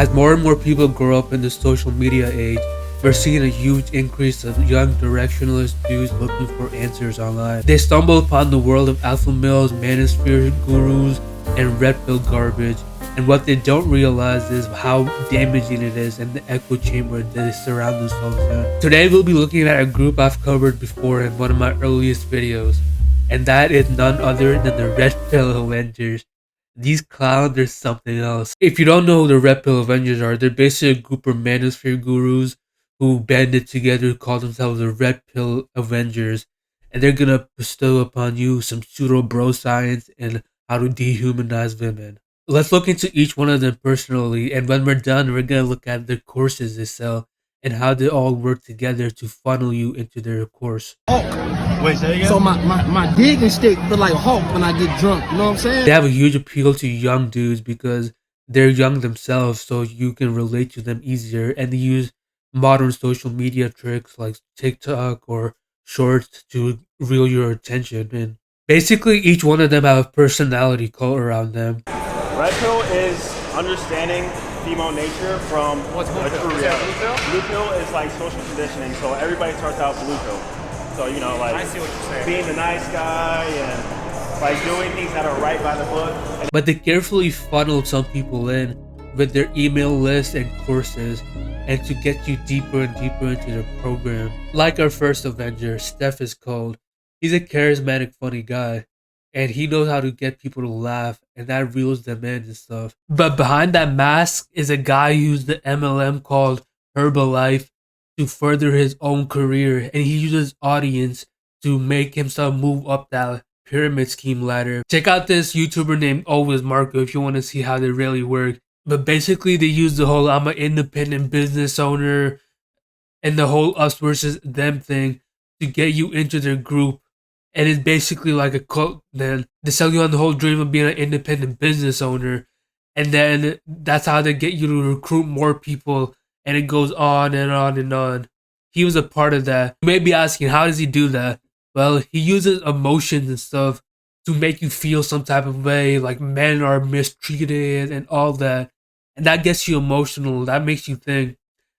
As more and more people grow up in the social media age, we're seeing a huge increase of young directionless dudes looking for answers online. They stumble upon the world of alpha males, manosphere gurus, and red pill garbage, and what they don't realize is how damaging it is and the echo chamber that they surround themselves in. Today we'll be looking at a group I've covered before in one of my earliest videos, and that is none other than the Red Pill Avengers. These clowns are something else. If you don't know who the Red Pill Avengers are, they're basically a group of manosphere gurus who banded together to call themselves the Red Pill Avengers, and they're gonna bestow upon you some pseudo bro science and how to dehumanize women. Let's look into each one of them personally, and when we're done, we're gonna look at the courses they sell and how they all work together to funnel you into their course. Wait, say again? So my digging stick feel like Hulk when I get drunk, you know what I'm saying? They have a huge appeal to young dudes because they're young themselves, so you can relate to them easier, and they use modern social media tricks like TikTok or Shorts to reel your attention in. Basically, each one of them have a personality cult around them. Red pill is understanding female nature from what's blue pill? Blue pill is like social conditioning, so everybody starts out blue pill. So, you know, like, I see what you're saying, being the nice guy and like doing things that are right by the book. But they carefully funneled some people in with their email lists and courses, and to get you deeper and deeper into their program. Like our first Avenger, StephisCold. He's a charismatic, funny guy, and he knows how to get people to laugh, and that reels them in and stuff. But behind that mask is a guy who's the MLM called Herbalife to further his own career, and he uses audience to make himself move up that pyramid scheme ladder. Check out this YouTuber named Always Marco if you want to see how they really work. But basically they use the whole I'm an independent business owner and the whole us versus them thing to get you into their group. And it's basically like a cult then. They sell you on the whole dream of being an independent business owner, and then that's how they get you to recruit more people, and it goes on and on and on. He was a part of that. You may be asking, how does he do that? Well, he uses emotions and stuff to make you feel some type of way, like men are mistreated and all that. And that gets you emotional. That makes you think.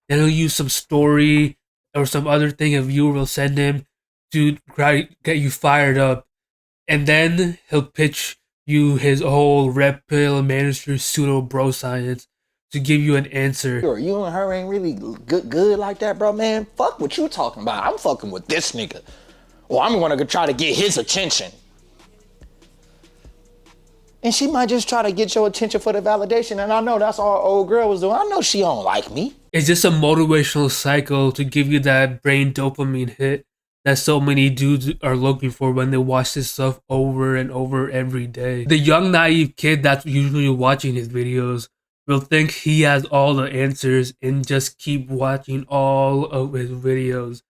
Then he'll use some story or some other thing a viewer will send him to get you fired up. And then he'll pitch you his whole Red Pill Manosphere pseudo bro science to give you an answer. You and her ain't really good like that, bro, man. Fuck what you talking about. I'm fucking with this nigga. Or I'm gonna go try to get his attention. And she might just try to get your attention for the validation. And I know that's all old girl was doing. I know she don't like me. It's just a motivational cycle to give you that brain dopamine hit that so many dudes are looking for when they watch this stuff over and over every day. The young naive kid that's usually watching his videos will think he has all the answers and just keep watching all of his videos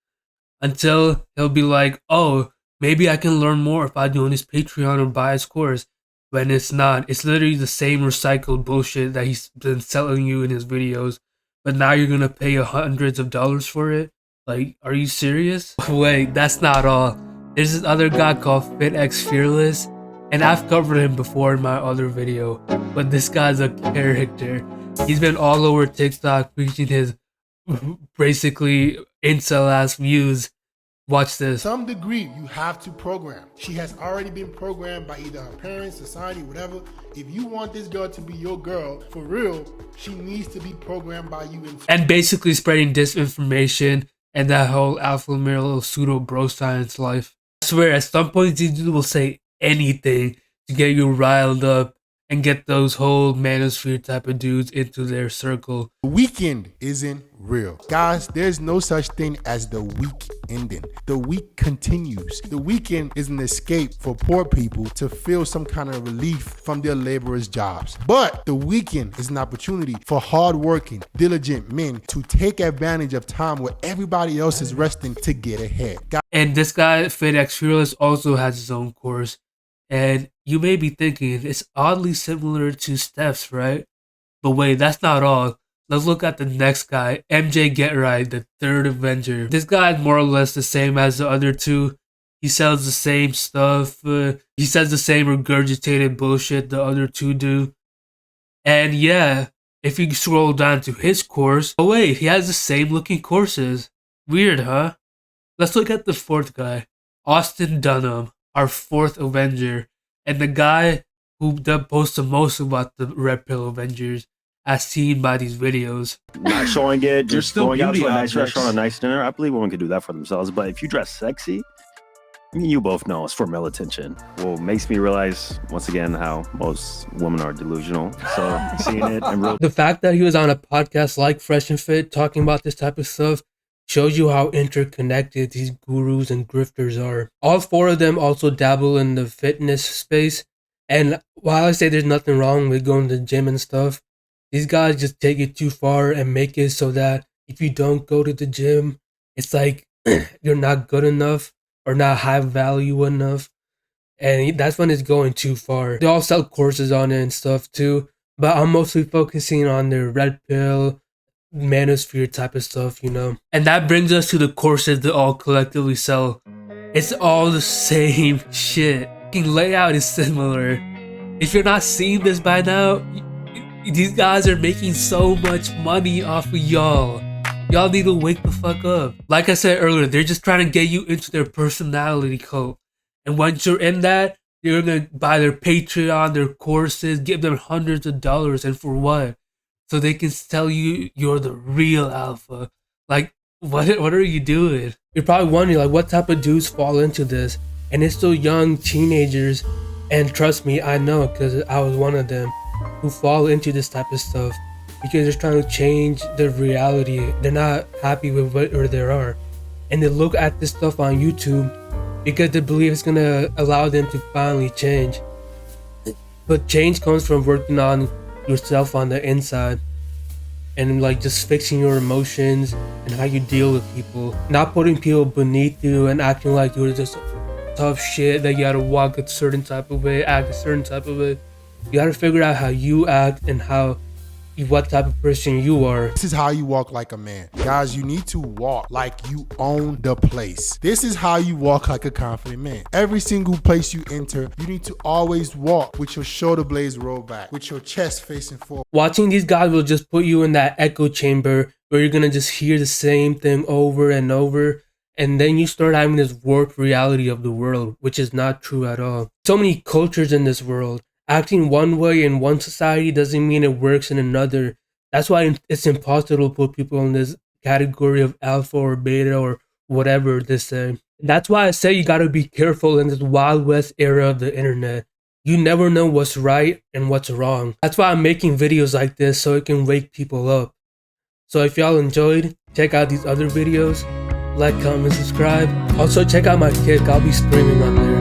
until he'll be like, oh, maybe I can learn more if I do his Patreon or buy his course. When it's not. It's literally the same recycled bullshit that he's been selling you in his videos, but now you're gonna pay hundreds of dollars for it? Like, are you serious? Wait, that's not all. There's this other guy called FitxFearless, and I've covered him before in my other video, but this guy's a character. He's been all over TikTok preaching his basically incel ass views. Watch this. Some degree you have to program. She has already been programmed by either her parents, society, whatever. If you want this girl to be your girl for real, she needs to be programmed by you. And basically spreading disinformation and that whole alpha male pseudo bro science life. I swear at some point these dudes will say anything to get you riled up and get those whole manosphere type of dudes into their circle. The weekend isn't real. Guys, there's no such thing as the week ending. The week continues. The weekend is an escape for poor people to feel some kind of relief from their laborers' jobs. But the weekend is an opportunity for hardworking, diligent men to take advantage of time where everybody else is resting to get ahead. And this guy, FitxFearless, also has his own course. And you may be thinking, it's oddly similar to Steph's, right? But wait, that's not all. Let's look at the next guy, MJGetRight, the third Avenger. This guy is more or less the same as the other two. He sells the same stuff. He says the same regurgitated bullshit the other two do. And yeah, If you scroll down to his course, oh wait, he has the same looking courses. Weird, huh? Let's look at the fourth guy, Austin Dunham, our fourth Avenger, and the guy who posts the most about the Red Pill Avengers, as seen by these videos. Not showing it, There's just still going out to a beauty nice objects. restaurant, a nice dinner. I believe women can do that for themselves. But if you dress sexy, I mean, you both know it's for male attention. Well, makes me realize once again how most women are delusional. So seeing it in real. The fact that he was on a podcast like Fresh and Fit talking about this type of stuff shows you how interconnected these gurus and grifters are. All four of them also dabble in the fitness space. And while I say there's nothing wrong with going to the gym and stuff, these guys just take it too far and make it so that if you don't go to the gym, it's like you're not good enough or not high value enough. And that's when it's going too far. They all sell courses on it and stuff too. But I'm mostly focusing on their Red Pill, Manosphere type of stuff, you know. And that brings us to the courses they all collectively sell. It's all the same shit. The layout is similar. If you're not seeing this by now, these guys are making so much money off of y'all. Y'all need to wake the fuck up. Like I said earlier, they're just trying to get you into their personality cult. And once you're in that, you're gonna buy their Patreon, their courses, give them hundreds of dollars, and for what? So they can tell you you're the real alpha. Like, what are you doing? You're probably wondering, like, what type of dudes fall into this? And it's still young teenagers. And trust me, I know, because I was one of them who fall into this type of stuff because they're trying to change their reality. They're not happy with where they are. And they look at this stuff on YouTube because they believe it's gonna allow them to finally change. But change comes from working on yourself on the inside and like just fixing your emotions and how you deal with people. Not putting people beneath you and acting like you're just tough shit that you gotta walk a certain type of way, act a certain type of way. You gotta figure out how you act and what type of person you are. This is how you walk like a man. Guys, you need to walk like you own the place. This is how you walk like a confident man. Every single place you enter, you need to always walk with your shoulder blades rolled back, with your chest facing forward. Watching these guys will just put you in that echo chamber where you're gonna just hear the same thing over and over. And then you start having this warped reality of the world, which is not true at all. So many cultures in this world. Acting one way in one society doesn't mean it works in another. That's why it's impossible to put people in this category of alpha or beta or whatever they say. That's why I say you gotta be careful in this Wild West era of the internet. You never know what's right and what's wrong. That's why I'm making videos like this, so it can wake people up. So if y'all enjoyed, check out these other videos. Like, comment, subscribe. Also check out my kick. I'll be streaming on there.